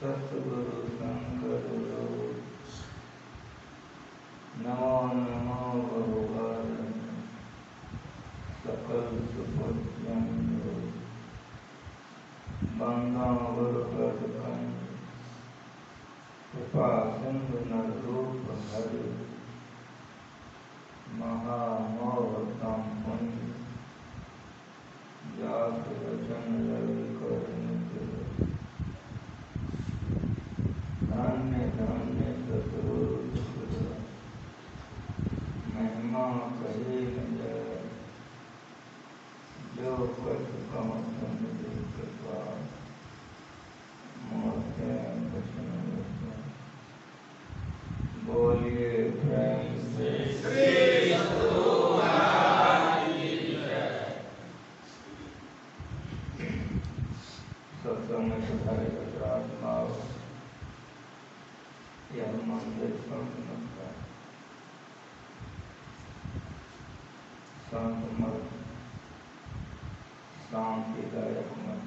सतगुरु शंकर नमो नमो भगवान सकल सुपूज्यं बंदो गुरुपद कृपा सिंधु नरूप हरि महामोहतम पुण्य जात वचन रवि धन्य धन्य सतगुरु महिमा कहे न जाए जो पद कमल कृपा मोते वचन बोलिए प्रेम से सत्संग में सुधारे आत्मा यह मंदिर संत शांत मत शांतिदायक मत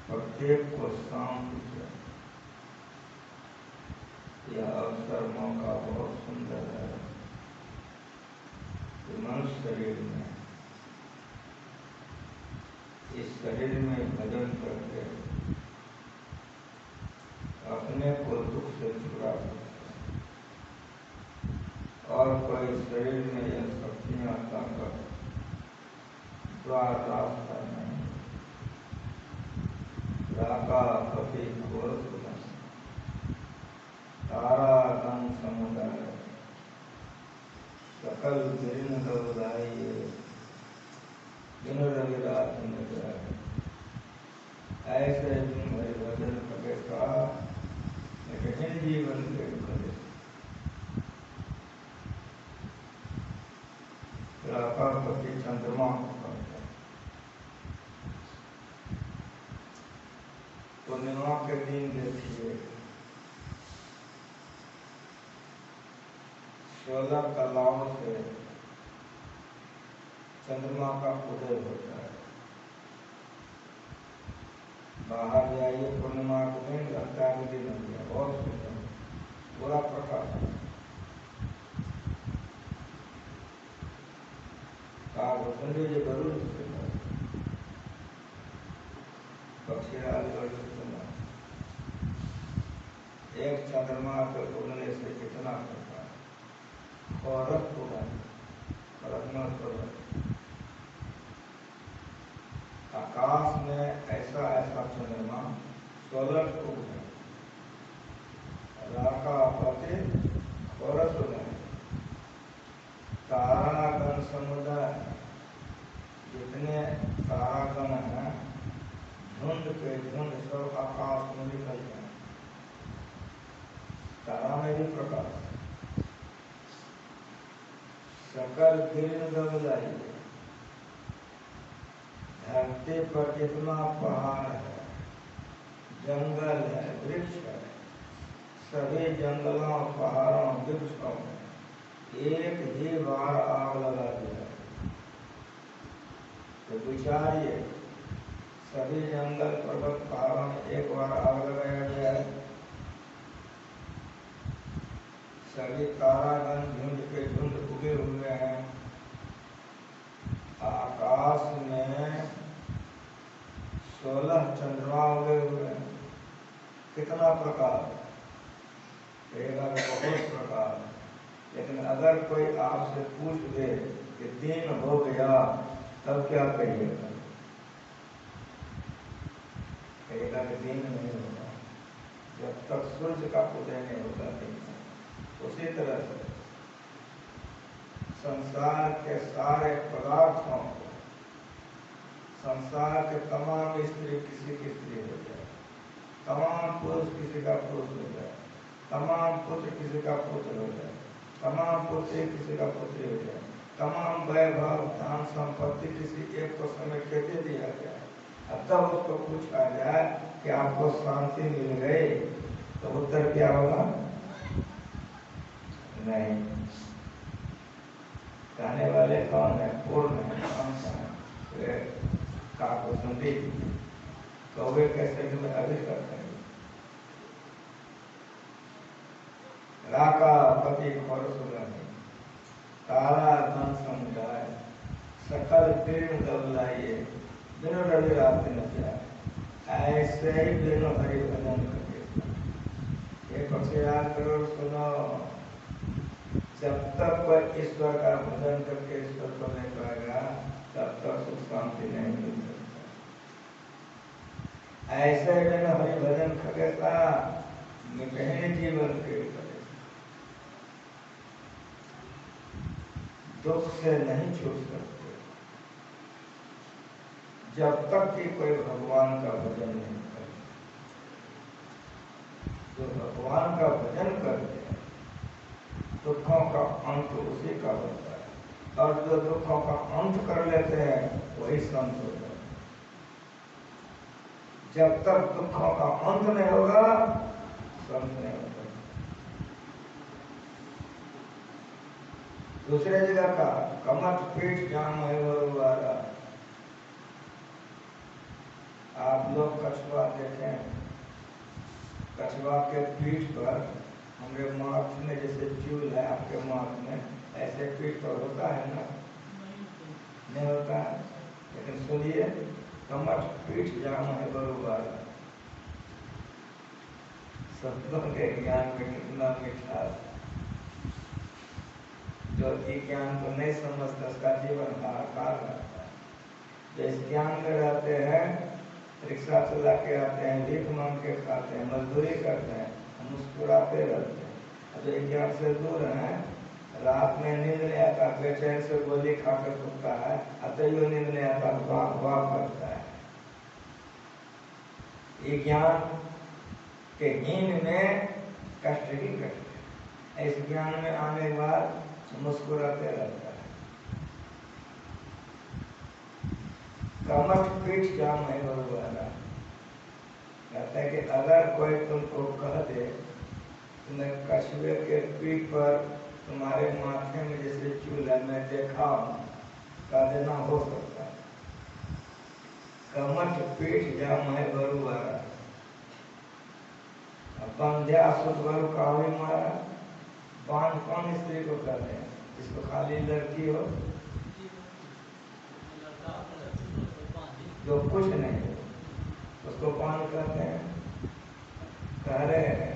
प्रत्येक को शांति से यह अवसर मौका बहुत सुंदर है। मनुष्य शरीर में इस शरीर में भजन करके अपने को दुख से छुड़ा सकते और कोई शरीर में यह शक्तियां ताकत द्वार रास्ता नहीं। राका कपि घोर तारा गण समुदाय सकल गिरिन गौदाई दिन रवि रात में जाए। ऐसे तुम हरिभजन कटे का कठिन जीवन के करे राका कपि चंद्रमा पूर्णिमा के दिन देखिए 16 कलाओं से चंद्रमा का उदय होता है। बाहर जाइए पूर्णिमा के दिन लगता है दिन हो गया बहुत सुंदर पूरा प्रकाश जो गरुड़ पक्षीराज एक चंद्रमा के उगने से कितना प्रकाश और आकाश में ऐसा ऐसा चंद्रमा 16 को राका पति औरत तारागण समुदाय जितने तारागण हैं झुंड के झुंड सब आकाश में निकल जाए। तारा में भी प्रकाश सकल गिरिन गवलाई धरती पर जितना पहाड़ है जंगल है वृक्ष है सभी जंगलों पहाड़ों वृक्षों में एक ही बार आग लगा दिया। तो विचारिए सभी जंगल पर्वत पहाड़ों में एक बार आग लगाया गया है। सभी तारागण झुंड के झुंड उगे हुए हैं। आकाश में 16 चंद्रमा उगे हुए हैं। कितना प्रकाश बहुत प्रकाश। लेकिन अगर कोई आपसे पूछ दे कि दिन हो गया तब क्या कहिएगा? कहेगा कि दिन नहीं होगा जब तक सूर्य का उदय नहीं होगा दिन। उसी तरह से संसार के सारे पदार्थों को संसार के तमाम स्त्री किसी की स्त्री हो जाए तमाम पुरुष किसी का पुरुष हो जाए तमाम पुत्र किसी का पुत्र हो जाए तमाम पुत्री किसी का पुत्री हो जाए तमाम वैभव धन संपत्ति किसी एक को समेट के दे दिया गया, अब तब उसको पूछा जाए कि आपको शांति मिल गई, तो उत्तर क्या होगा? नहीं। कहने वाले कौन है? पूर्ण है, कौन सा है? काको सुनती कौवे कैसे में अधिक करते हैं। राका पति खोर सुगंधी, तारा धन समुदाय, सकल तीर्ण दबलाइए, बिनु रवि रात न जाए, ऐसे ही बिनु हरि भजन करके। ये पक्षी याद करो, सुनो, जब तक कोई ईश्वर का भजन करके ईश्वर को नहीं पाएगा, तब तक सुख शांति नहीं मिल सकता। ऐसे बिनु हरि भजन खगेता, मिटहे जीवन के दुख से नहीं छूट सकते जब तक कि कोई भगवान का भजन नहीं करे। जो भगवान का भजन करते हैं, दुखों का अंत उसी का होता है, और जो दुखों का अंत कर लेते हैं वही संत होता है। जब तक दुखों का अंत नहीं होगा, संत नहीं होगा। दूसरे जगह का कमठ पीठ जाम है वाला, आप लोग कछुआ देखें, कछुआ के पीठ पर हमारे माथ में जैसे चूल है, आपके माथ में ऐसे पीठ पर होता है ना? नहीं होता है। लेकिन सुनिए, कमठ पीठ जाम है वाला, शब्दों के ज्ञान में कितना मिठास। जो ज्ञान को नहीं समझता उसका जीवन हाहाकार रहता है। जो इस ज्ञान में रहते हैं, रिक्शा चला के आते हैं, भीख मांग के खाते हैं, मजदूरी करते हैं, मुस्कुराते रहते हैं। जो ज्ञान से दूर हैं, रात में नींद नहीं आता, बेचैन से गोली खाकर सुखता है, अतएव नींद नहीं आता, वाह वाह करता है। ये ज्ञान के हीन में कष्ट ही कष्ट है। इस ज्ञान में आने के बाद मुस्कुराते रहता है। कमठ पीठ जाम है वाला कहता है कि अगर कोई तुमको कह दे मैं कछुए के पीठ पर तुम्हारे माथे में जैसे चूल है मैं देखा हूं, कह देना हो सकता है। कमठ पीठ जाम है वाला, बंध्या सुत बरु कावी मारा। बांध कौन स्त्री को कहते हैं? जिसको खाली लड़की हो, जो कुछ नहीं हो, उसको बांध कहते हैं। कह रहे हैं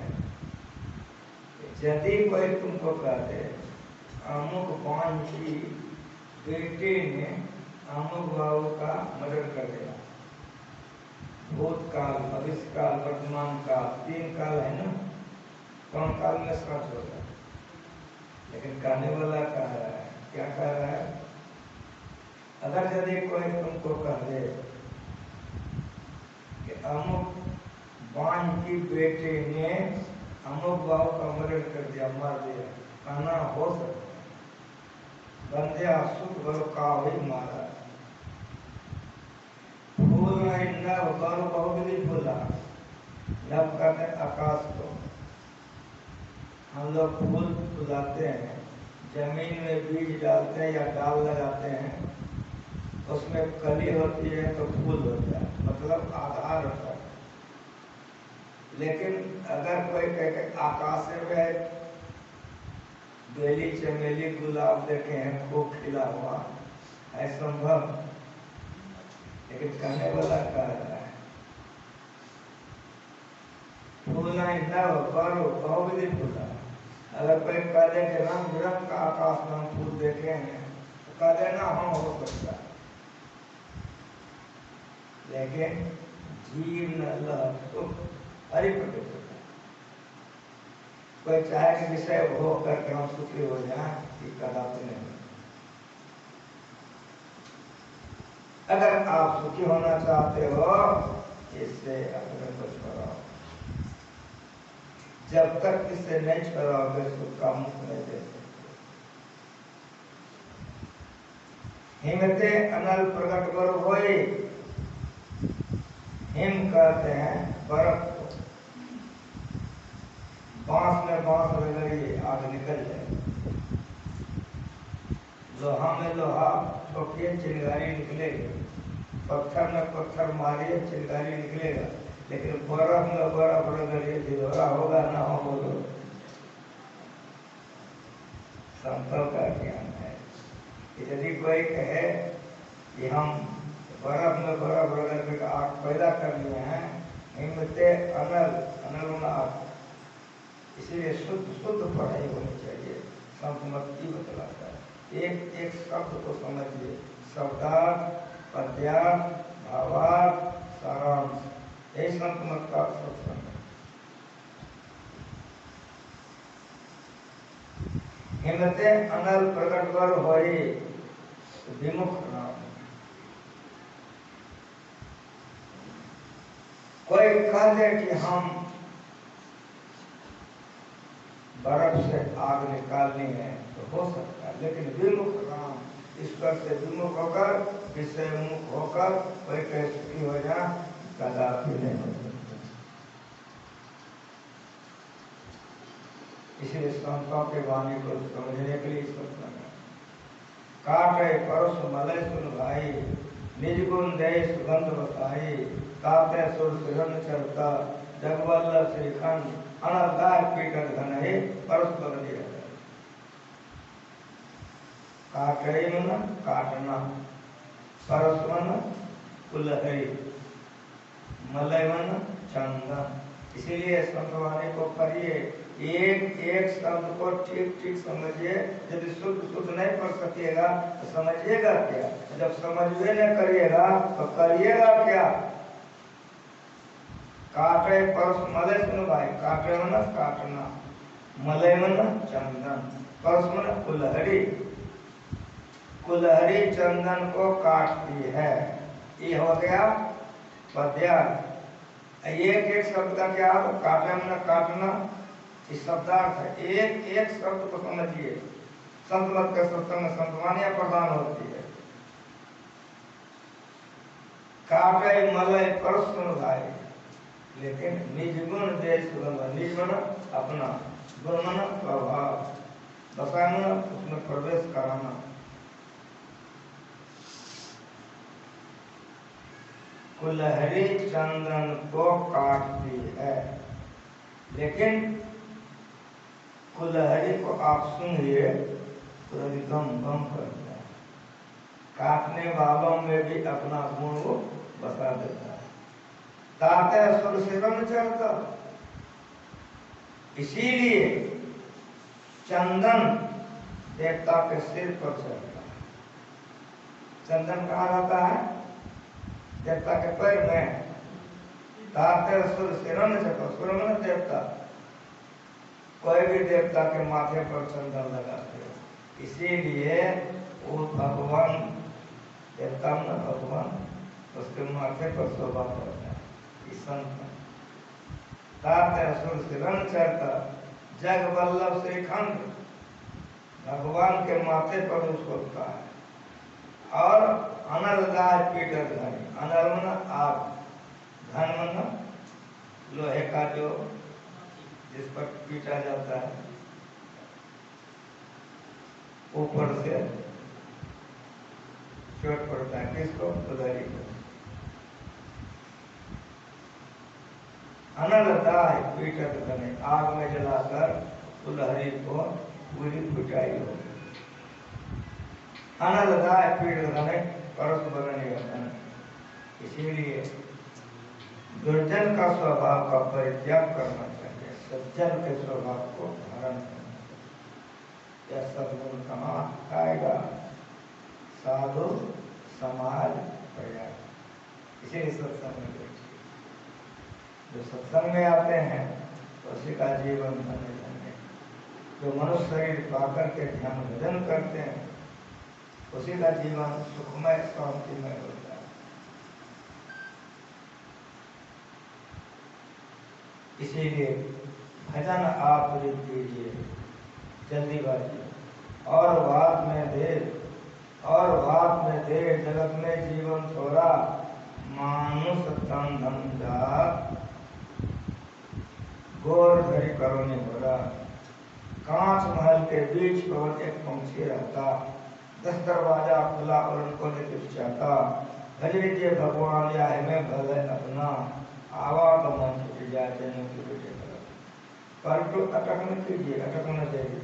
यदि कोई तुमको कहते अमुक बांध की बेटे ने अमुक बाबू का मर्डर कर दिया, भूतकाल, भविष्यकाल, वर्तमान काल, 3 काल है ना, कौन काल में सच होगा? लेकिन कहने वाला कह रहा है, क्या कह रहा है? अगर यदि कोई तुमको कह दे कि अमुक बांझ की बेटे ने अमुक बाबू का मर्डर कर दिया, मार दिया, कहना हो सकता। बंदे सुख बरो का ही मारा, फूल नहीं नव बरो बहुत भी फूला। नव कहते आकाश को। हम लोग फूल फुलाते हैं, जमीन में बीज डालते हैं या डाल लगाते हैं, उसमें कली होती है तो फूल होता है, मतलब आधार होता है। लेकिन अगर कोई कहे आकाश में बेली चमेली गुलाब देखे हैं खूब खिला हुआ, है संभव? लेकिन कहने वाला कह रहा है फूलना नव बरो बहुविधि फूला। अगर कोई कह दे कि रंग बिरंग का आकाश में हम फूल देखे हैं, तो कह देना हाँ हो सकता है। लेकिन जीव न लह सुख हरि प्रकट होता है। कोई चाहे कि विषय भोग करके हम सुखी हो जाए, ये कदापि नहीं। अगर आप सुखी होना चाहते हो, इससे अपने को छोड़ाओ। जब तक इससे नहीं छोड़ाओगे सुख का मुख नहीं दे सकते। हिमते अनल प्रकट कर होए। हिम कहते हैं बर्फ को। बांस में बांस रगड़िए आग निकल जाए, लोहा में लोहा ठोकिए चिंगारी निकलेगी, पत्थर में पत्थर मारिए चिंगारी निकलेगा, लेकिन बर्फ में बर्फ रगड़िए झिझोरा होगा ना हो बोलो। संतों का ज्ञान है। यदि कोई कहे कि हम बर्फ में बर्फ रगड़ के आग पैदा कर लिए हैं, हिम्मते अनल अनल आग, इसीलिए शुद्ध शुद्ध पढ़ाई होनी चाहिए। संत मत की बतलाता है, एक एक शब्द को समझिए, शब्दार्थ, पद्यार्थ, भावार्थ, सारांश, यही संत मत का सत्संग है। हिम्मते अनल प्रकट कर होई विमुख नाम। कोई कह दे कि हम बर्फ से आग निकालनी है तो हो सकता है, लेकिन विमुख राम, ईश्वर से विमुख होकर, विषय मुख होकर कोई कैसी हो जाए कदापि नहीं हो सकता। इसलिए संतों के वाणी को समझने के लिए सत्संग है। काटे परस मलय सुन भाई, निज गुण दे सुगंध बताई, ताते सुर सिरन चरता, जगवल्लभ श्रीखंड अनर्दाय पीटर घन है परस्पर दिया। काटे मन काटना, परस मन कुलहरी, मलय मन चंदन। इसीलिए संतवाणी को पढ़िए, एक एक शब्द को ठीक ठीक समझिए। यदि शुद्ध शुद्ध नहीं पढ़ सकिएगा तो समझिएगा क्या? जब समझिए न करिएगा तो करिएगा क्या? काटे परस मलय सुन भाई, काटे मन काटना, मलय मन चंदन, परस मन कुलहरी, कुलहरी चंदन को काटती है। ये हो गया पद्यार्थ। एक एक शब्द का क्या? काटे मन काटना, इस शब्दार्थ है। एक एक शब्द को समझिए। संत मत के सत्संग में संतवानियां प्रदान होती है। काटे मलय परस सुन भाई, लेकिन निज गुण दे सुगंध। निज मन अपना, गुण मन प्रभाव, दशा मन उसमें प्रवेश कराना। कुलहरी चंदन को काटती है, लेकिन कुलहरी को आप सुनिए तो एकदम गम करता है। काटने वालों में भी अपना गुण वो बता देता है। ताते सुर सिरन चढ़ता, इसीलिए चंदन देवता के सिर पर चढ़ता है। चंदन कहाँ रहता है? देवता के पैर में। ताते सुर सिरन चढ़ता, सुर में देवता, कोई भी देवता के माथे पर चंदन लगाते हैं। इसीलिए वो भगवान, देवता में भगवान, उसके माथे पर शोभा पड़ता है। संत ताते सुर सिरन चढ़ता, जग वल्लभ श्रीखंड, भगवान के माथे पर उसको होता है। और अनलदाय पीटर धनी, अनल मन आग, धन मन लोहे का जो जिस पर पीटा जाता है, ऊपर से चोट पड़ता है किसको? कुलहरी को। अनलदाय पीटत धने, आग में जलाकर कुलहरी को पूरी फुटाई हो। अनलदाय पीटत धने परस बरने धन। इसीलिए दुर्जन का स्वभाव का परित्याग करना चाहिए, सज्जन के स्वभाव को धारण करना चाहिए। यह सद्गुण कहाँ आएगा? साधु समाज प्रयाग। इसीलिए सत्संग में बैठिए। जो सत्संग में आते हैं तो उसी का जीवन धन्य धन्य। जो मनुष्य शरीर पाकर के ध्यान भजन करते हैं उसी का जीवन सुखमय शांतिमय होता है। इसीलिए भजन आप कीजिए जल्दीबाजी, और बात में देर, और बात में दे जगत में जीवन थोड़ा, मानुष तन धन जात, गोर धरी करो नहीं भरा। कांच महल के बीच पवन एक पंछी रहता, 10 दरवाजा खुला और उनको नहीं कुछ चाहता। भज लीजिए भगवान या हमें भले अपना, आवागमन छूट जाए तेनों की बेटे परंतु अटक न कीजिए, अटक न देगी।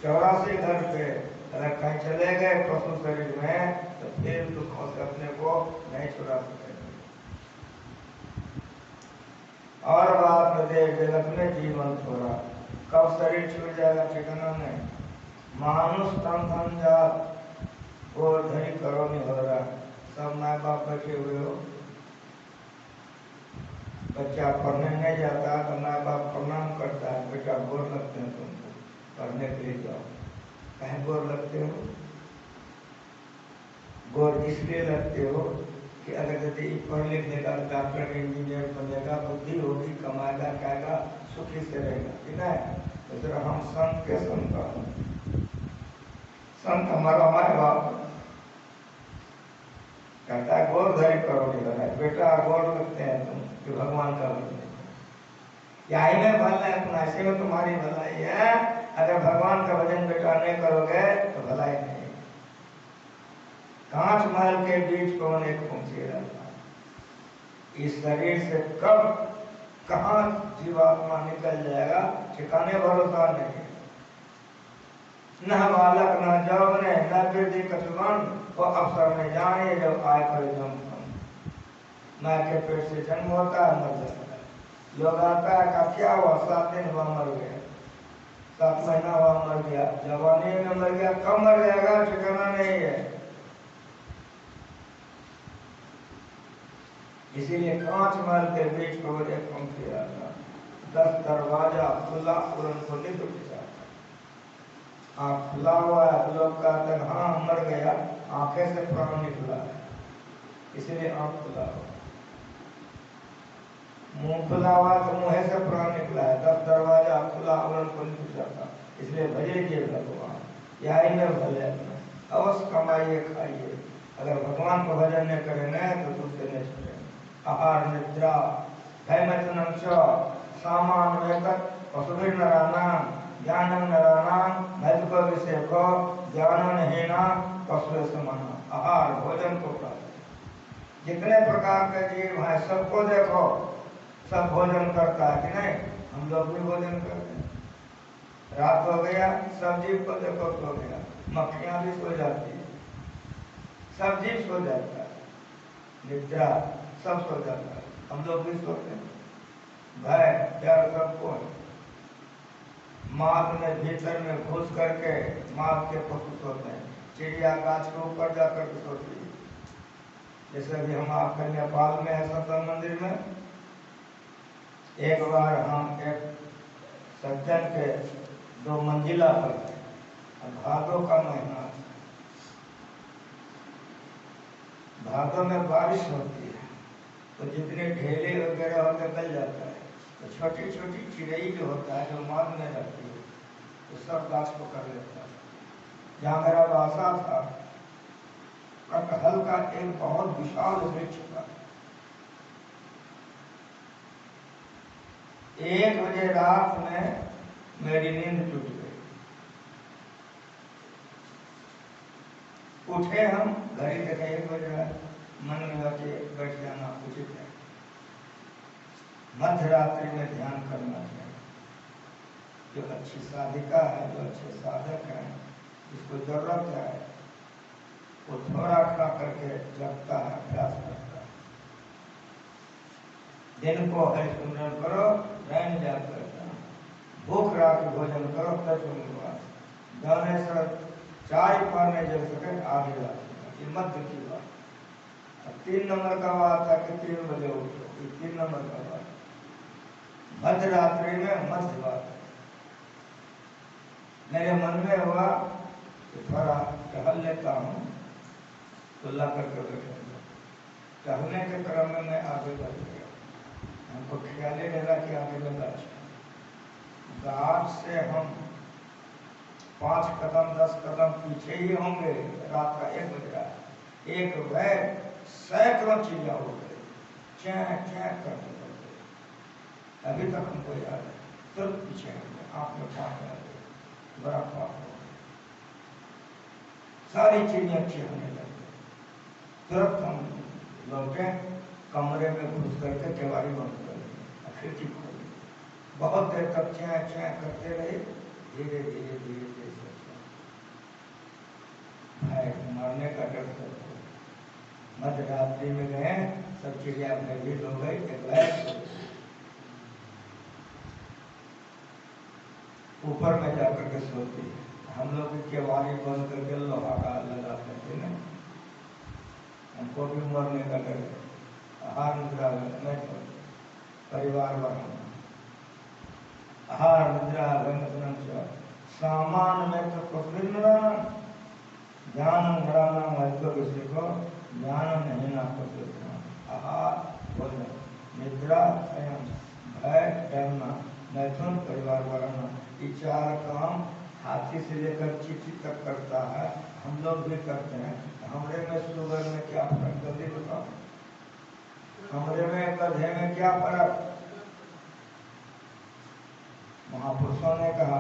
84 घर पे अगर कहीं चले गए पशु शरीर में तो फिर दुखों से अपने को नहीं छुड़ा सकेंगे। और बात में देख जगत में जीवन थोड़ा, कब शरीर छूट जाएगा ठिकाना नहीं। मानुष तन धन जात, वो धनी करो नहीं हो रहा। सब माँ बाप बैठे हुए हो, बच्चा पढ़ने नहीं जाता तो माँ बाप प्रणाम करता है, बेटा गोर लगते हैं तुमको, पढ़ने के लिए जाओ। कहे गोर लगते हो? गोर इसलिए लगते हो कि अगर यदि पढ़ लिख लेगा, डॉक्टर इंजीनियर बनेगा, बुद्धि होगी, कमाएगा, खाएगा, सुखी से रहेगा, ठीक है। तो फिर हम संत के संत, संत हमारा माँ बाप कहता है गोर धरी करो नहीं लगा, बेटा गोर लगते हैं तुम कि भगवान का भजन यही में भला है, अपना ऐसे में तुम्हारी भलाई है। अगर भगवान का भजन बेटा नहीं करोगे तो भलाई नहीं। कांच महल के बीच कौन एक पंछी रहता, इस शरीर से कब कहाँ जीवात्मा निकल जाएगा ठिकाने भरोसा नहीं। न बालक न जौवन न वृद्धि कछुवन, वो अवसर में जाने जब आए परिजन। माँ के पेट से जन्म होता है, मर जाता है। लोग आता है का क्या हुआ, 7 दिन हुआ मर गया, 7 महीना हुआ मर गया, जवानी में मर गया, कब मर जाएगा ठिकाना नहीं है। इसीलिए कांच महल के बीच में एक पंखी रहता, 10 दरवाजा खुला और उनको नहीं दुख जाता। आँख खुला हुआ है, लोग कहते हैं हाँ मर गया, आंखें से प्राण निकला है, इसीलिए आँख खुला हुआ। मुंह खुला हुआ तो मुँह से प्राण निकला है, 10 दरवाजा खुला और उनको नहीं दुख जाता, इसलिए भजिए भगवान यही में भले अवश्य कमाइए खाइए। अगर भगवान को भजन नहीं करेंगे तो दूसरे नहीं छूटेंगे। आहार निद्रा भयमथनम च सामान वेतक पशुभिर नरानाम ज्ञानम नरानाम महत्व विषय को ज्ञान हीना पशु समाना। आहार भोजन को प्राप्त, जितने प्रकार के जीव हैं सबको देखो, सब भोजन करता है कि नहीं, हम लोग भी भोजन करते हैं। रात हो गया सब जीव को देखो सो गया, मक्खियां भी सो जाती है, सब जीव सो जाता है, निद्रा सब सो जाता है, हम लोग भी सोते हैं। भय डर सबको है। माद में भीतर में घुस करके माद के पशु सोते हैं, चिड़िया गाछ के ऊपर जाकर के सोती है। जैसे अभी हम आपके नेपाल में है सत्संग मंदिर में, एक बार हम एक सज्जन के 2 मंजिला पर थे, भादों का महीना, भादों में बारिश होती है तो जितने ढेले वगैरह होते गल जाता है, तो छोटी छोटी चिड़ई जो होता है जो माद में रहती है तो सब गाछ पकड़ लेता है। जहाँ मेरा वासा था कटहल का एक बहुत विशाल वृक्ष था। 1 बजे रात में मेरी नींद टूट गई। उठे हम, घड़ी देखे 1 बज रहा है, मन में लगे बैठ जाना उचित है। मध्य रात्रि में ध्यान करना चाहिए। जो अच्छी साधिका है, जो अच्छे साधक है, जिसको जरूरत है, वो थोड़ा खा करके जगता है, अभ्यास करता है। दिन को हरि सुमरन करो, रैन जाग करता, भूख रात भोजन करो, जाने से चाय पाने जल सके आगे रात, ये मध्य की बात। 3 नंबर का बात था कि 3 बजे उठो, 3 नंबर का बात। मध्य रात्रि में मध्य बात मेरे मन में हुआ कि थोड़ा टहल लेता हूँ, तो ला करके बैठूंगा। टहलने के क्रम में मैं आगे बढ़ गया, हमको ख्याल ही लगा कि आगे में गाछ से हम 5 कदम 10 कदम पीछे ही होंगे। रात का 1 बज रहा है, 1 बजे सैकड़ों चिड़िया हो गए, चैं चैं करते करते। अभी तक हमको याद है, तुरंत पीछे होंगे, आप में पानी आ गए, बड़ा पाप हो गया, सारी चिड़िया चीखने लगी। तुरंत हम लौटे, कमरे में घुस करके केवाड़ी बंद कर दी, खिड़की खोली। बहुत देर तक चैं चैं करते रहे, धीरे धीरे धीरे धीरे भाई मरने का डर सबको। मध्य रात्रि में गए, सब चिड़िया भयभीत हो गई। ऊपर में जाकर के सोती, हम लोग केवाड़ी बंद करके लोहा का लगा करते ना, हमको भी मरने का डर है। आहार निद्रा नहीं तो परिवार वाला आहार निद्रा सामान में तो कुछ भी नहीं। ज्ञान घराना महत्व किसी को ज्ञान नहीं ना कुछ। आहार भोजन निद्रा संयम भय डरना मैथुन परिवार बढ़ाना, ये 4 काम हाथी से लेकर चींटी तक करता है, हम लोग भी करते हैं। हमरे में शुगर में क्या फर्क, जल्दी बताओ, हमरे में गधे में क्या फर्क? महापुरुषों ने कहा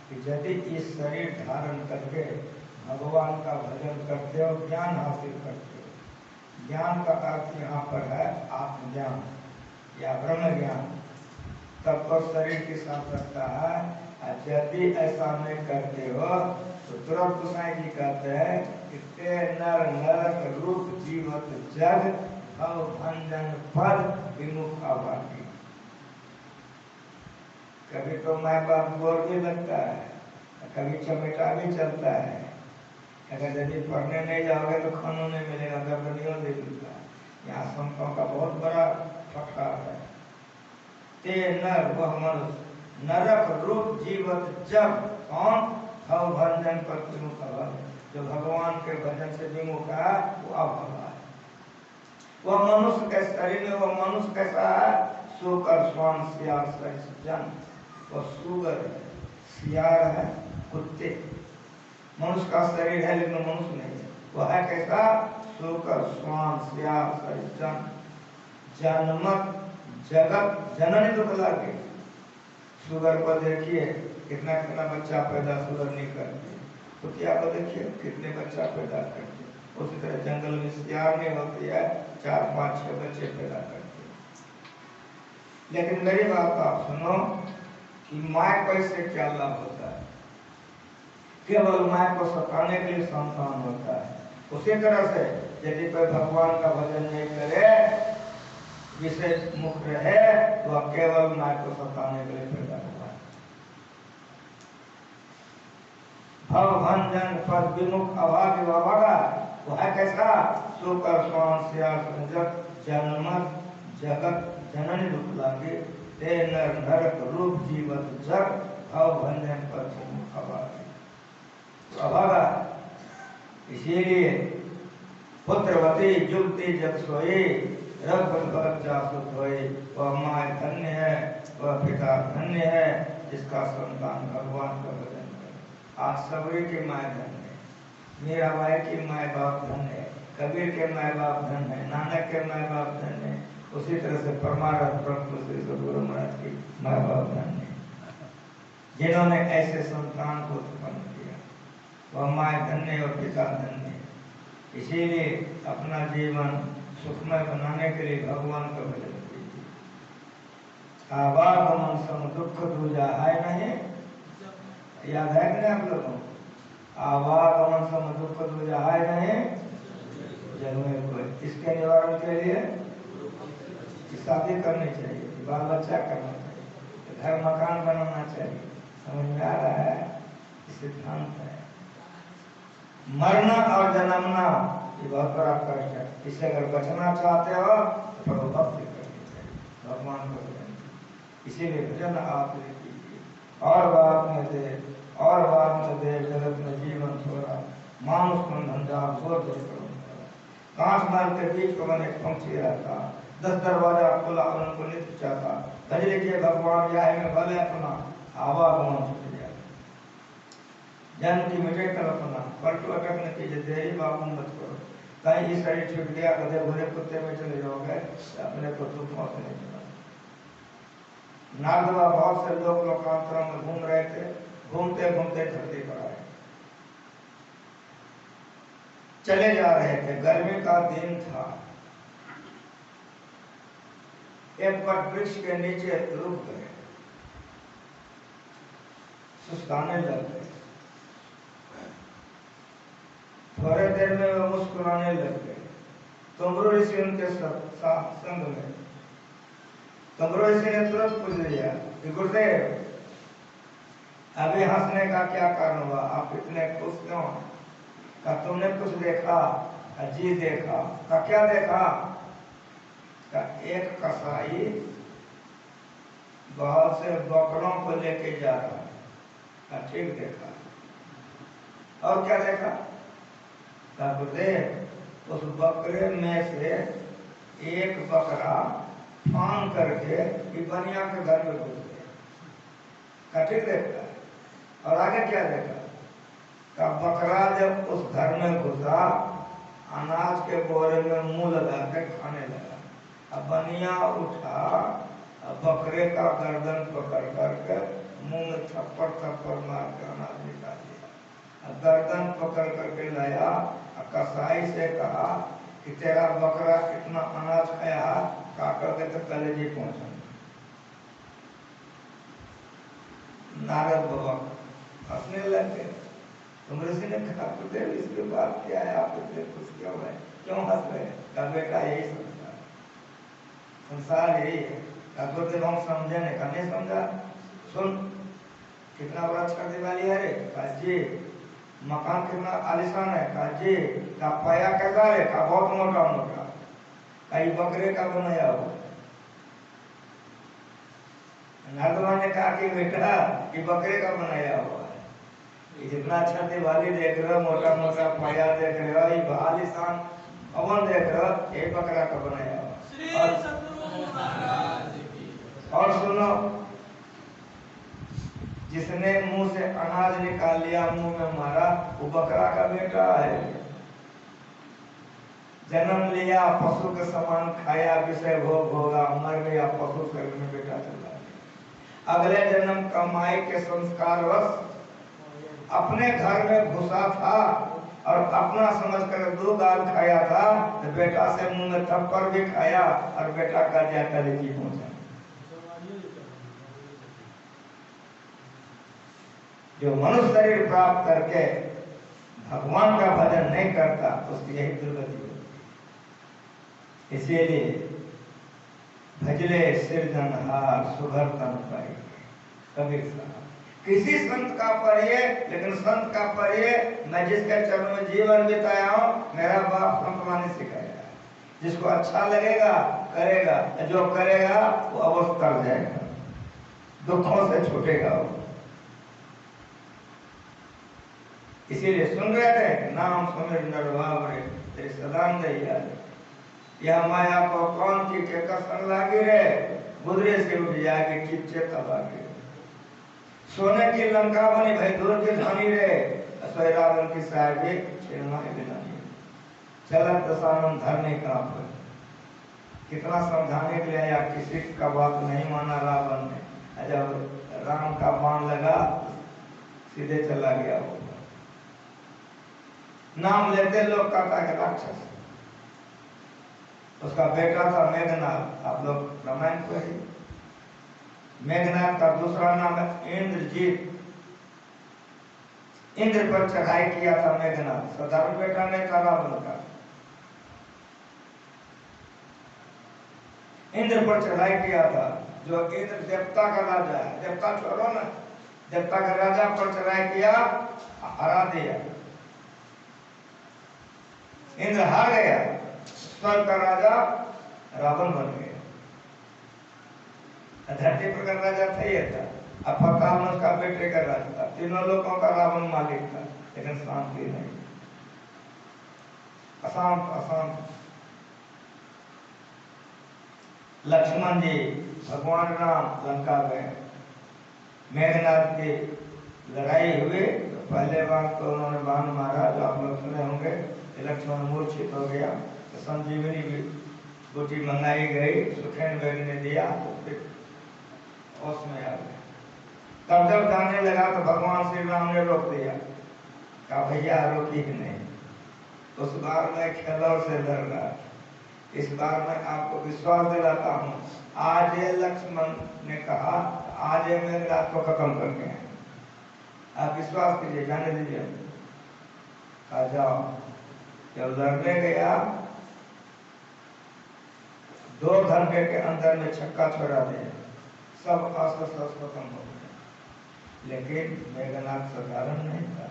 कि यदि इस शरीर धारण करके भगवान का भजन करते हो, ज्ञान हासिल करते हो, ज्ञान का अर्थ यहाँ पर है आत्मज्ञान या ब्रह्म ज्ञान, तब तो शरीर के साथ रखता है। यदि ऐसा नहीं करते हो तो तुरंत गोसाई जी कहते हैं कि ते नर नरक रूप जीवत जग भव भंजन पद विमुख आवाटी। कभी तो माँ बाप गोर भी लगता है, कभी चमेटा भी चलता है। अगर यदि पढ़ने नहीं जाओगे तो खाना नहीं मिलेगा, गर्दनियों दे दूंगा। यहाँ संतों का बहुत बड़ा फटकार है। ते नर वह मनुष्य नरक रूप जीवत जब, कौन? भव भंजन पर विमुख अभव, जो भगवान के भजन से विमुख है वो अभव है। वह मनुष्य के शरीर में, वह मनुष्य कैसा है? सुकर स्वान सियार जन, वह सुगर है, सियार है, कुत्ते। मनुष्य का शरीर है लेकिन मनुष्य नहीं है। वह है कैसा? सुकर स्वान सियार जन, जनमत जगत जननी दुख लागे। शुगर को देखिए कितना कितना बच्चा पैदा शुगर नहीं करती, कुतिया को देखिए कितने बच्चा पैदा करती है। उसी तरह जंगल में सियार नहीं होती है, 4 5 6 बच्चे पैदा करती है। लेकिन मेरी बात आप सुनो कि माँ पैसे क्या लाभ होता है? केवल माँ को सताने के लिए संतान होता है। उसी तरह से यदि कोई भगवान का भजन नहीं करे, विशेष मुख रहे, तो केवल माँ को सताने के लिए पैदा हुआ है। भव भंजन पद विमुख अभाव विभागा, वो है कैसा? सुकर स्वान सियार संजक जन्मत जगत जननी दुख लागे, ते नर नरक रूप जीवत जग भव भंजन पद विमुख अभागा। इसीलिए पुत्रवती जुगती जब सोई, वह माँ धन्य है, वह पिता धन्य है जिसका संतान भगवान का भजन करे। आज सबरी की माँ धन्य है, मीराबाई की माँ बाप धन्य है, कबीर के माँ बाप धन्य है, नानक के माँ बाप धन्य है। उसी तरह से परमानंद प्रभु श्री सद्गुरु महाराज की माँ बाप धन्य है, जिन्होंने ऐसे संतान को उत्पन्न किया। वह माँ धन्य और पिता धन्य है। इसीलिए अपना जीवन सुखमय बनाने के लिए भगवान का भजन कीजिए। आवागमन सम दुख दूजा है नहीं, याद है कि नहीं आप लोगों को? आवागमन सम दुख दूजा है नहीं, जन्मे कोई। इसके निवारण के लिए शादी करनी चाहिए, बाल बच्चा करना चाहिए, घर मकान बनाना चाहिए। समझ में आ रहा है? सिद्धांत है। मरना और जन्मना ये बहुत बड़ा कष्ट है। इससे अगर बचना चाहते हो तो प्रभु भक्ति करनी चाहिए, भगवान को भजन। इसीलिए भजन आप कीजिए। और बात में दे जगत में जीवन थोड़ा, मानुष मन धंधा जोर जोर करो। कांच माल के बीच को मैंने पंछी रहता, 10 दरवाजा खोला और उनको नित्य चाहता। भजन किए भगवान जाए में भले अपना आवागमन छूट जाए। जन्म की मिटे कल्पना, पलटू अटक न कीजिए, देरी बाबू मत करो। कहीं ये शरीर छूट गया, गधे घोड़े कुत्ते में चले जाओगे, अपने को दुखों से नहीं चला। नारदवा बहुत से लोग लोकांतरों में घूम रहे थे, घूमते घूमते धरती पर आए, चले जा रहे थे, गर्मी का दिन था। एक वट वृक्ष के नीचे रुक गए, सुस्ताने लग गए। थोड़े देर में वो मुस्कुराने लग गए। तुमरो ऋषि उनके संग में, तुमरो ऋषि ने तुरंत पूछ लिया कि गुरुदेव, अभी हंसने का क्या कारण हुआ, आप इतने खुश क्यों हैं? का तुमने कुछ देखा? जी देखा। का क्या देखा? का एक कसाई बहुत से बकरों को लेके जा रहा है। का ठीक देखा। और क्या देखा? का गुरुदेव, उस बकरे में से एक बकरा फांग करके बनिया के घर में घुस गया। का ठीक देखा। और आगे क्या देखा? का बकरा जब उस घर में घुसा, अनाज के बोरे में मुंह लगा के खाने लगा। अब बनिया उठा, बकरे का गर्दन पकड़ करके मुंह में थप्पड़ थप्पड़ मार के अनाज निकाल दिया। गर्दन पकड़ करके लाया, कसाई से कहा कि तेरा बकरा कितना अनाज खाया, का करके तो कलेजी पहुंचा। नारद बाबा हंसने लगे। तुम ऋषि ने कहा, गुरुदेव इसके बाद क्या है, आप इतने खुश क्यों है, क्यों हंस रहे? का बेटा यही संसार, संसार यही है। का गुरुदेव हम समझे नहीं? का नहीं समझा? सुन, कितना बड़ा छठ दिवाली है रे? का जी। मकान कितना आलिशान है? का जी। का पाया कैसा है? का बहुत मोटा मोटा। का ये बकरे का बनाया हुआ। नारदवा ने कहा कि बेटा ये बकरे का बनाया हुआ है, ये जितना अच्छा दिवाली देख रहे हो, मोटा मोटा पाया देख रहे हो, ये आलिशान भवन देख रहे हो, ये बकरा का बनाया हुआ। और सुनो, जिसने मुंह से अनाज निकाल लिया, मुंह में मारा, वो बकरा का बेटा है। जन्म लिया, पशु के समान खाया, विषय भोग भोगा, मर गया, पशु शरीर में बेटा चला गया। अगले जन्म कमाई के संस्कारवश अपने घर में घुसा था और अपना समझकर 2 गाल खाया था, तो बेटा से मुंह में थप्पड़ भी खाया और बेटा का जाकर लेके पहुंचा। जो मनुष्य शरीर प्राप्त करके भगवान का भजन नहीं करता, उसकी यही दुर्गति होती। इसीलिए भजले सिरजनहार सुघर तन पाई, कबीर साहब। किसी संत का पढ़िए, लेकिन संत का पढ़िए, मैं जिसके चरणों में जीवन बिताया हूं, मेरा बाप संतवानी सिखाया। जिसको अच्छा लगेगा करेगा, जो करेगा वो अवश्य कर जाएगा, दुखों से छूटेगा वो। इसीलिए सुन रहे थे, नाम सुमिर नरभाव रे, तेरे सदानंद याद। यह माया को कौन की के कसर लागी रे, गुदरे से उठ जाएगी चिच्चे तबागी। सोने की लंका बनी भाई दूर की धानी रे, रावण की साहेबी छिड़माई बिनानी। चलत दशानन धरने का पर कितना समझाने के लिए आया, किसी का बात नहीं माना रावण ने। जब राम का बाण लगा, सीधे चला गया वो। नाम लेते लोग कहता है राक्षस। उसका बेटा था मेघनाथ, आप लोग रामायण पढ़िए। मेघनाथ का दूसरा नाम है इंद्रजीत। इंद्र पर चढ़ाई किया था मेघनाथ, साधारण बेटा नहीं था रावण का। इंद्र पर चढ़ाई किया था, जो इंद्र देवता का राजा है, देवता छोड़ो ना, देवता का राजा पर चढ़ाई किया, हरा दिया। इंद्र हार गया, स्वर्ग का राजा रावण बन गया। धरती पर का राजा था ये था, अब फकान उसका बेटे का राजा था। तीनों लोगों का रावण मालिक था, लेकिन शांति नहीं, अशांत अशांत। लक्ष्मण जी, भगवान राम लंका गए, मेघनाथ की लड़ाई हुई, पहले बार तो उन्होंने बाण मारा, जो आप लोग सुने होंगे, लक्ष्मण मूर्छित हो गया, तो संजीवनी बूटी मंगाई गई, सुखेन बेग ने दिया, तो फिर होश में आ गया। तब जब जाने लगा तो भगवान श्री राम ने रोक दिया, कहा भैया रोकी ही नहीं। उस बार मैं खेलों से लड़ रहा, इस बार मैं आपको विश्वास दिलाता हूँ, आज ये लक्ष्मण ने कहा आज ये मेरे रात को खत्म करके हैं, आप विश्वास कीजिए, जाने दीजिए। आ जाओ। जब लड़ने गया 2 घंटे के अंदर में छक्का छोड़ा दिया, सब अस्त्र शस्त्र खत्म हो गए। लेकिन मेघनाथ साधारण नहीं था,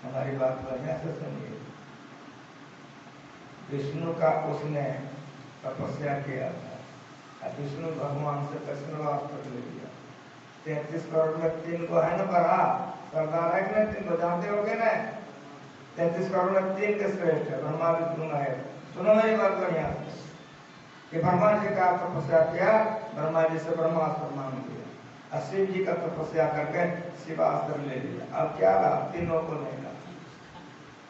हमारी बात बढ़िया से सुनिए। विष्णु का उसने तपस्या किया था, विष्णु भगवान से कृष्णवास्त्र ले लिया। 33 करोड़ में 3 को है ना पढ़ा, सरदार है कि नहीं, 3 को जानते हो ना? 33 करोड़ में 3 के श्रेष्ठ है, ब्रह्मा विष्णु महेश। सुनो मेरी बात बढ़िया कि ब्रह्मा जी का तपस्या किया, ब्रह्मा जी से ब्रह्मास्त्र मांग लिया, और शिव जी का तपस्या करके शिवास्त्र ले लिया। अब क्या रहा, तीनों को नहीं रहा,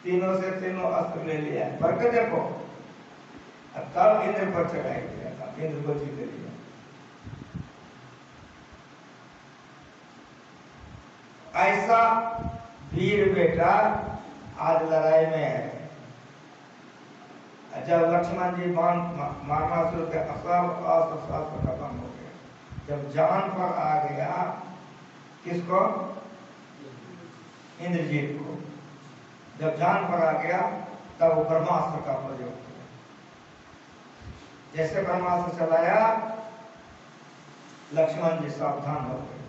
तीनों से तीनों अस्त्र ले लिया। करके देखो, तब इंद्र पर चढ़ाई किया था, इंद्र को जीत लिया। ऐसा वीर बेटा आज लड़ाई में है। जब लक्ष्मण जी बाण मारना शुरू किया, सब अस्त्र शस्त्र खत्म हो गया। जब जान पर आ गया, किसको? इंद्रजीत को। जब जान पर आ गया तब वो ब्रह्मास्त्र का प्रयोग किया। जैसे ब्रह्मास्त्र चलाया, लक्ष्मण जी सावधान हो गए।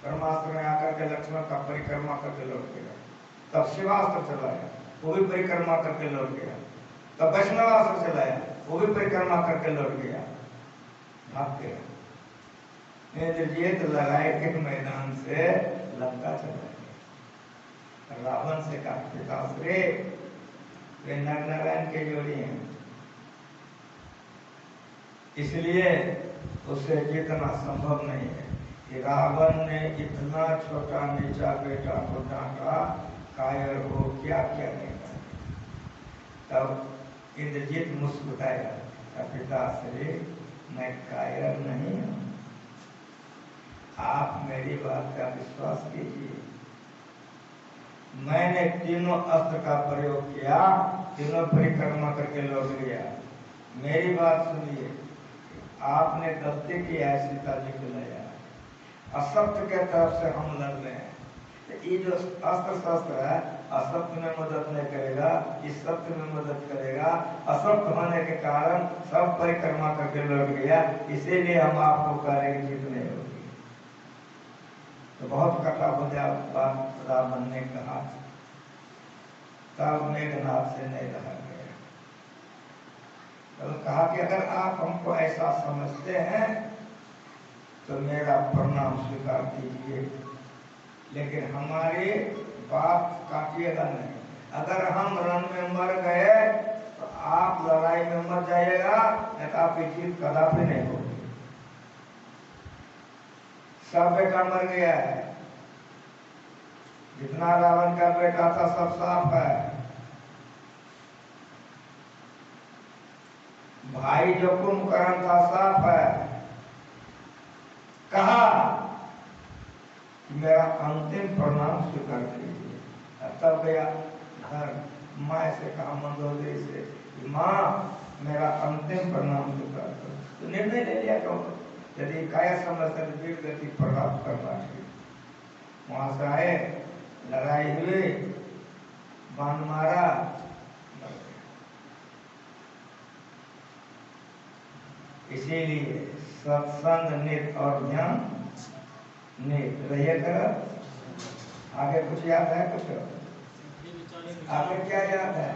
ब्रह्मास्त्र में आकर के लक्ष्मण का परिक्रमा करके लौट गया। तब शिवास्त्र चलाया, वो भी परिक्रमा करके लौट गया। तब वैष्णवास्त्र चलाया, वो भी परिक्रमा करके लौट गया, भाग गया। इंद्रजीत लड़ाई के मैदान से लंका चला गया। रावण से कहा, पिताश्री वे नर नारायण के जोड़ी हैं, इसलिए उसे जीतना संभव नहीं है। कि रावण ने इतना छोटा नीचा बेटा को डांटा, कायर हो क्या क्या नहीं कहा। तब इंद्रजीत मुस्कुराया, पिताश्री मैं कायर नहीं हूं, आप मेरी बात का विश्वास कीजिए। मैंने तीनों अस्त्र का प्रयोग किया, तीनों परिक्रमा करके लौट गया। मेरी बात सुनिए, आपने गलती की है सीता जी को लाया, असत्य के तरफ से हम लड़ रहे हैं। ये जो अस्त्र शस्त्र है असत्य में मदद नहीं करेगा, इस सत्य में मदद करेगा। असत्य होने के कारण सब परिक्रमा करके लौट गया, इसीलिए हम आपको करेंगे जीतने होगी। तो बहुत कटा बुझा बात रावण ने कहा। तब मेघनाथ से नहीं रहा गया। तो कहा कि अगर आप हमको ऐसा समझते हैं तो मेरा प्रणाम स्वीकार कीजिए, लेकिन हमारी बात काटिएगा नहीं। अगर हम रण में मर गए तो आप लड़ाई में मर जाइएगा, नहीं तो आपकी जीत कदापि नहीं होगी। सब बेटा मर गया है, जितना रावण का बेटा था सब साफ है। भाई जो कुंभकर्ण था साफ है। कहा मेरा अंतिम प्रणाम स्वीकार कीजिए। तब गया घर, माँ से कहा मंदोदरी से, माँ मेरा अंतिम प्रणाम स्वीकार करो। तो निर्णय ले लिया कहो, यदि काया समझकर वीर गति प्राप्त करना है। वहां से आए, लड़ाई हुई, बाण मारा, इसीलिए सत्संग नित और ज्ञान नित रहिए कर। आगे कुछ याद है? कुछ आगे क्या याद है?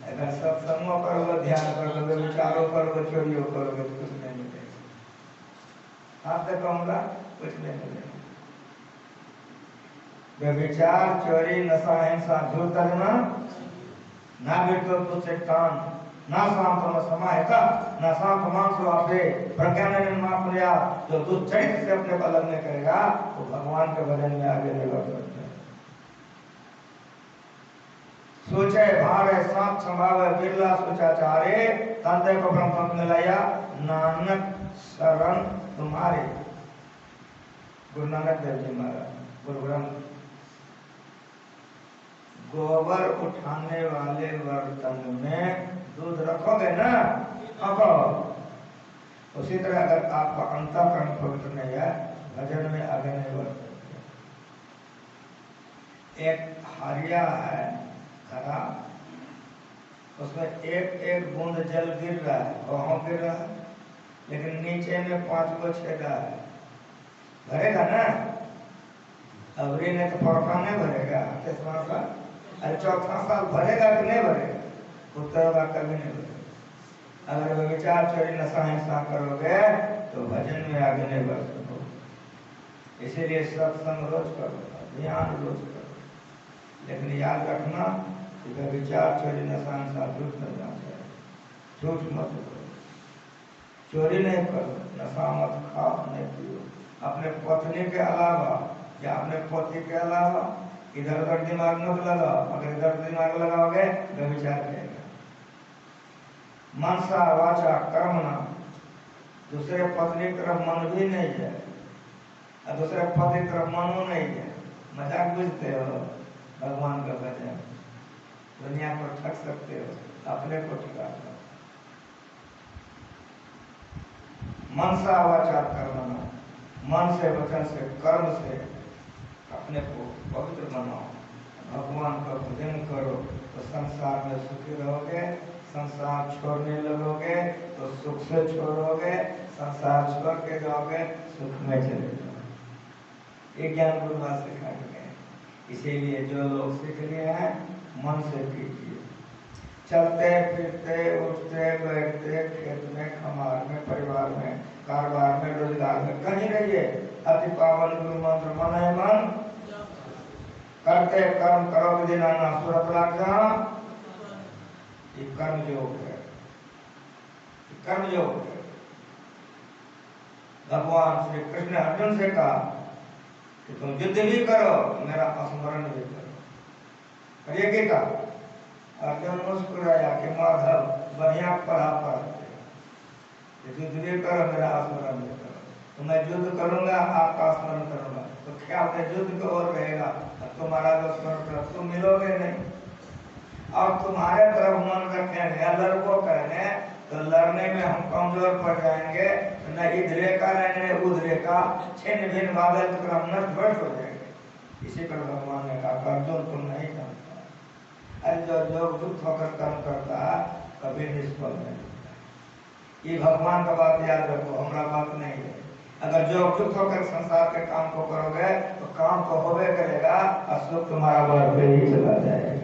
अगर सत्संगों करोगे, ध्यान करोगे, विचारों करोगे, चोरियों करोगे तो कुछ नहीं मिलेगा। आप तक कहूँगा कुछ नहीं मिलेगा। विचार, चोरी, नशा, हिंसा, झूठ करना, ना बिल्कुल कुछ कान, ना शांत समाहिता, ना शांत मानसो आपे प्रज्ञान निर्माण। जो दुष्चरित्र से अपने को अलग नहीं करेगा वो भगवान के भजन में आगे नहीं बढ़ सकता। सोचे भारे सांप संभावे बिरला सोचाचारे तंते को ब्रह्म मिलाया नानक शरण तुम्हारे। गुरु नानक देव जी महाराज गुरु ग्रंथ। गोबर उठाने वाले बर्तन में दूध रखोगे ना, उसी तरह अगर आपका अंतःकरण पवित्र नहीं है, भजन में आगे नहीं बढ़ सकते। एक हरिया है घड़ा, उसमें एक एक बूंद जल गिर रहा है, वहां गिर रहा है, लेकिन नीचे में 5 को छेदा है, भरेगा ना? अबरी ने तो फौरका नहीं भरेगा, अरे चौथा साल भरेगा कि नहीं भरेगा? उत्तर होगा कभी नहीं भरेगा। अगर वो विचार चोरी नशा हिंसा करोगे तो भजन में आगे नहीं बढ़ सकोगे। इसीलिए सत्संग रोज करो, ध्यान रोज करो, लेकिन याद रखना कि विचार चोरी नशा हिंसा झूठ न जाना है। झूठ मत करो, चोरी नहीं करो, नशा मत खाओ, नहीं पियो। अपने पत्नी के अलावा या अपने पति के अलावा इधर उधर दिमाग मत लगाओ। अगर इधर दिमाग लगाओगे तो विचार करेगा। मनसा वाचा कर्मणा, दूसरे पत्नी की तरफ मन भी नहीं जाए और दूसरे पति की तरफ मनो नहीं जाए। मजाक बुझते हो भगवान का भजन, दुनिया को ठग सकते हो, अपने को ठगा लो। मनसा वाचा कर्मणा, मन से वचन से कर्म से अपने को पवित्र बनाओ, भगवान का भजन करो तो संसार में सुखी रहोगे। संसार छोड़ने लगोगे तो सुख से छोड़ोगे, संसार छोड़ के जाओगे सुख में चले जाओगे। ये ज्ञान गुरुवा सिखा गए। इसीलिए जो लोग सीख लिए हैं मन से कीजिए। चलते फिरते उठते बैठते खेत में, खमार में, परिवार में, कारोबार में, रोजगार में, कहीं रहिए अति पावन गुरु मंत्र मन है मन करते कर्म करो विधि नाना सुरत लागा। ये कर्म योग है, कर्म योग है। भगवान श्री कृष्ण अर्जुन से कहा कि तुम युद्ध भी करो, मेरा स्मरण भी करो। करिए क्या कहा? अर्जुन मुस्कुराया कि माधव बढ़िया पढ़ा पढ़ते, युद्ध भी करो, मेरा स्मरण भी करो। तो मैं युद्ध करूंगा, आपका स्मरण करूंगा, तो क्या अपने युद्ध को और रहेगा, तुम्हारा जो स्मरण करो, तुम मिलोगे नहीं। और तुम्हारे तरफ मन रखेंगे, लड़को करेंगे तो लड़ने में हम कमजोर पड़ जाएंगे, न इधरे का रहने उधरे का, छिन्न भिन्न बादल की तरफ नष्ट भ्रष्ट हो जाएंगे। इसी पर भगवान ने कहा अर्जुन तुम नहीं जानता, अरे जो लोग दुख होकर कर्म करता कभी निष्फल नहीं होता। ये भगवान का बात याद रखो, हमारा बात नहीं है। अगर जो दुख होकर संसार के काम को करोगे तो काम तो होवे करेगा और सुख तुम्हारा बढ़ते ही चला जाएगा।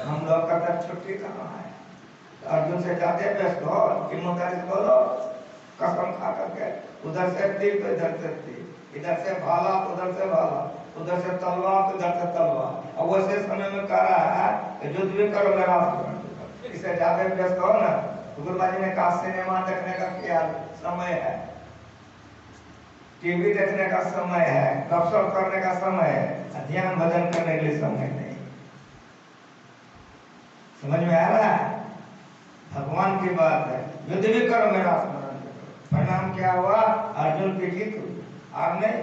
हम लोग का तक छुट्टी कहाँ है? तो अर्जुन से जाते व्यस्त हो, ईमानदारी से बोलो, कसम खा करके, उधर से तीर तो इधर से तीर, इधर से भाला उधर से भाला, उधर से तलवार तो इधर से तलवार। और वैसे समय में कह रहा है कि युद्ध भी करो मेरा, इसे ज्यादा व्यस्त हो ना। गुरुबाजी ने कहा सिनेमा देखने का क्या समय है, टीवी देखने का समय है, गपशप करने का समय है, ध्यान भजन करने के लिए समय नहीं। समझ में आ रहा है? भगवान की बात है, युद्ध भी करो मेरा स्मरण करो। परिणाम क्या हुआ? अर्जुन की जीत हुई, आप नहीं।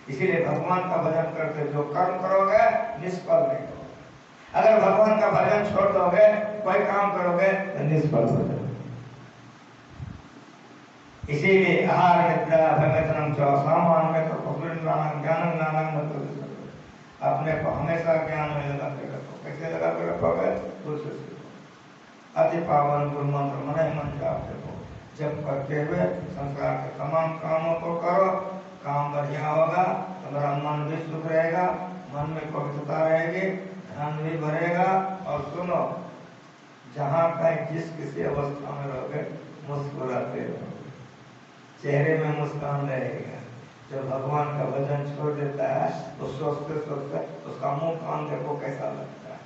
इसीलिए भगवान का भजन करते जो कर्म करोगे निष्फल नहीं होगा। अगर भगवान का भजन छोड़ दोगे, कोई काम करोगे तो निष्फल हो जाओगे। इसीलिए आहार निद्रा भगवतनम च सामान में तो ज्ञान नानम मतलब अपने को हमेशा ज्ञान में लगा के रखो। कैसे लगा के रखोगे? दूसरे से अति पावन गुरु मंत्र मन ही मन जाप देखो। जब करते हुए संसार के तमाम कामों को करो, काम बढ़िया होगा, तुम्हारा मन भी सुख रहेगा, मन में पवित्रता रहेगी, धन भी बढ़ेगा। और सुनो, जहाँ कहीं जिस किसी अवस्था में रहोगे मुस्कुराते रहो, चेहरे में मुस्कान रहेगा। जो भगवान का भजन छोड़ देता है तो सोचते सोचते उसका मुंह कान देखो कैसा लगता है,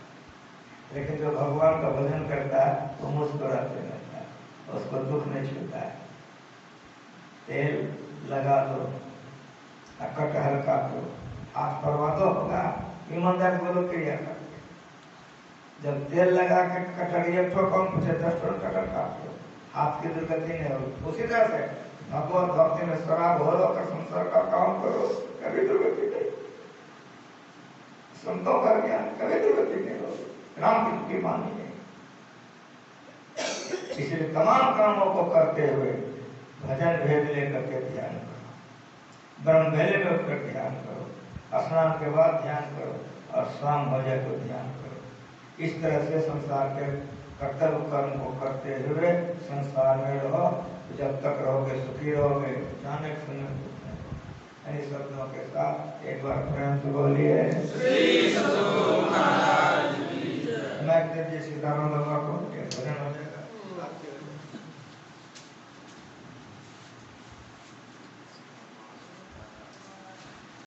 लेकिन जो भगवान का भजन करता है वो मुस्कुराते रहता है, उसको दुख नहीं छूता है। तेल लगा दो, कटहल काटो, हाथ परवा दो होगा, ईमानदार बोलो क्रिया करते। जब तेल लगा के कटरिया ठोको पूछे 10 टन कटर काट लो, हाथ की दुर्गति नहीं हो। उसी तरह से भगवत भक्ति में शराब हो कर संसार का काम करो, कभी दुर्गति नहीं। संतों का ज्ञान कभी दुर्गति नहीं हो, राम की कृपा नहीं। इसलिए तमाम कामों को करते हुए भजन भेद लेकर के ध्यान करो, ब्रह्म भेले में उठकर ध्यान करो, स्नान के बाद ध्यान करो और शाम हो जाए तो ध्यान करो। इस तरह से संसार के कर्तव्य कर्म को करते हुए संसार में रहो। जब तक रहोगे सुखी रहोगे, जाने सुने इन शब्दों के साथ एक बार प्रेम से बोलिए श्री सद्गुरु महाराज की जय। मैं सीताराम बाबा को भजन हो जाएगा।